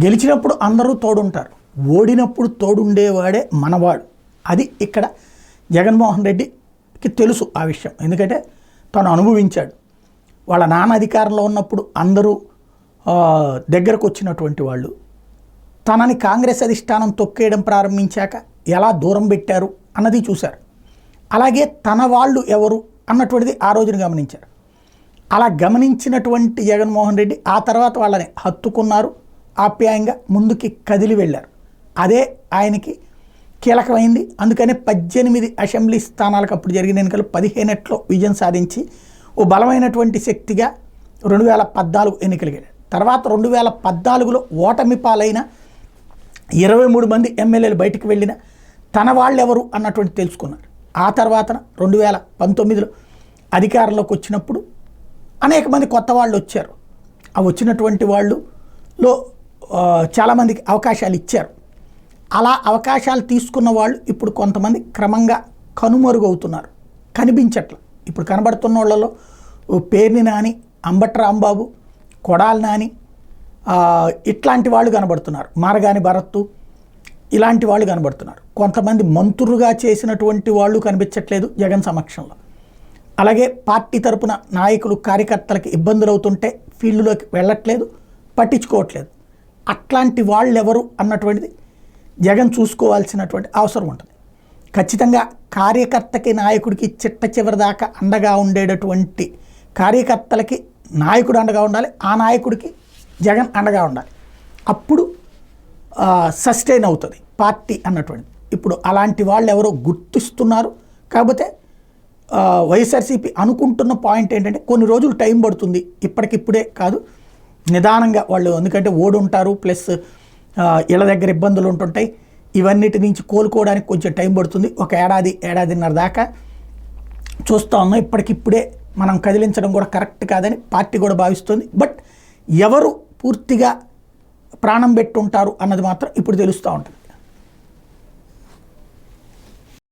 గెలిచినప్పుడు అందరూ తోడుంటారు, ఓడినప్పుడు తోడుండేవాడే మనవాడు. అది ఇక్కడ జగన్మోహన్ రెడ్డికి తెలుసు ఆ విషయం. ఎందుకంటే తను అనుభవించాడు. వాళ్ళ నాన్న అధికారంలో ఉన్నప్పుడు అందరూ దగ్గరకు వచ్చినటువంటి వాళ్ళు తనని కాంగ్రెస్ అధిష్టానం తొక్కేయడం ప్రారంభించాక ఎలా దూరం పెట్టారు అన్నది చూశారు. అలాగే తన వాళ్ళు ఎవరు అన్నటువంటిది ఆ రోజున గమనించారు. అలా గమనించినటువంటి జగన్మోహన్ రెడ్డి ఆ తర్వాత వాళ్ళని హత్తుకున్నారు, ఆప్యాయంగా ముందుకి కదిలి వెళ్ళారు. అదే ఆయనకి కీలకమైంది. అందుకనే 18 అసెంబ్లీ స్థానాలకు అప్పుడు జరిగిన ఎన్నికలు 15 విజయం సాధించి ఓ బలమైనటువంటి శక్తిగా 2014 ఎన్నికలు గెలిచారు. తర్వాత 2014లో ఓటమి పాలైన 23 మంది ఎమ్మెల్యేలు బయటికి వెళ్ళిన తన వాళ్ళెవరు అన్నటువంటి తెలుసుకున్నారు. ఆ తర్వాత 2019లో అధికారంలోకి వచ్చినప్పుడు అనేక మంది కొత్త వాళ్ళు వచ్చారు. ఆ వచ్చినటువంటి వాళ్ళులో చాలామందికి అవకాశాలు ఇచ్చారు. అలా అవకాశాలు తీసుకున్న వాళ్ళు ఇప్పుడు కొంతమంది క్రమంగా కనుమరుగవుతున్నారు, కనిపించట్ల. ఇప్పుడు కనబడుతున్న వాళ్ళలో పేర్ని నాని, అంబటి రాంబాబు, కొడాలి నాని ఇట్లాంటి వాళ్ళు కనబడుతున్నారు. మారగాని భరత్తు ఇలాంటి వాళ్ళు కనబడుతున్నారు. కొంతమంది మంత్రులుగా చేసినటువంటి వాళ్ళు కనిపించట్లేదు జగన్ సమక్షంలో. అలాగే పార్టీ తరపున నాయకులు కార్యకర్తలకి ఇబ్బందులు అవుతుంటే ఫీల్డ్లోకి వెళ్ళట్లేదు, పట్టించుకోవట్లేదు. అట్లాంటి వాళ్ళు ఎవరు అన్నటువంటిది జగన్ చూసుకోవాల్సినటువంటి అవసరం ఉంటుంది. ఖచ్చితంగా కార్యకర్తకి నాయకుడికి చిట్ట చివరి దాకా అండగా ఉండేటటువంటి కార్యకర్తలకి నాయకుడు అండగా ఉండాలి, ఆ నాయకుడికి జగన్ అండగా ఉండాలి. అప్పుడు సస్టైన్ అవుతుంది పార్టీ అన్నటువంటిది. ఇప్పుడు అలాంటి వాళ్ళు ఎవరో గుర్తిస్తున్నారు. కాకపోతే వైఎస్ఆర్సీపీ అనుకుంటున్న పాయింట్ ఏంటంటే కొన్ని రోజులు టైం పడుతుంది, ఇప్పటికిప్పుడే కాదు, నిదానంగా వాళ్ళు. ఎందుకంటే ఓడుంటారు, ప్లస్ ఇళ్ళ దగ్గర ఇబ్బందులు ఉంటుంటాయి. ఇవన్నిటి నుంచి కోలుకోవడానికి కొంచెం టైం పడుతుంది. ఒక ఏడాదిన్నర దాకా చూస్తూ ఉన్నాం. ఇప్పటికిప్పుడే మనం కదిలించడం కూడా కరెక్ట్ కాదని పార్టీ కూడా భావిస్తుంది. బట్ ఎవరు పూర్తిగా ప్రాణం పెట్టుంటారు అన్నది మాత్రం ఇప్పుడు తెలుస్తూ ఉంటుంది.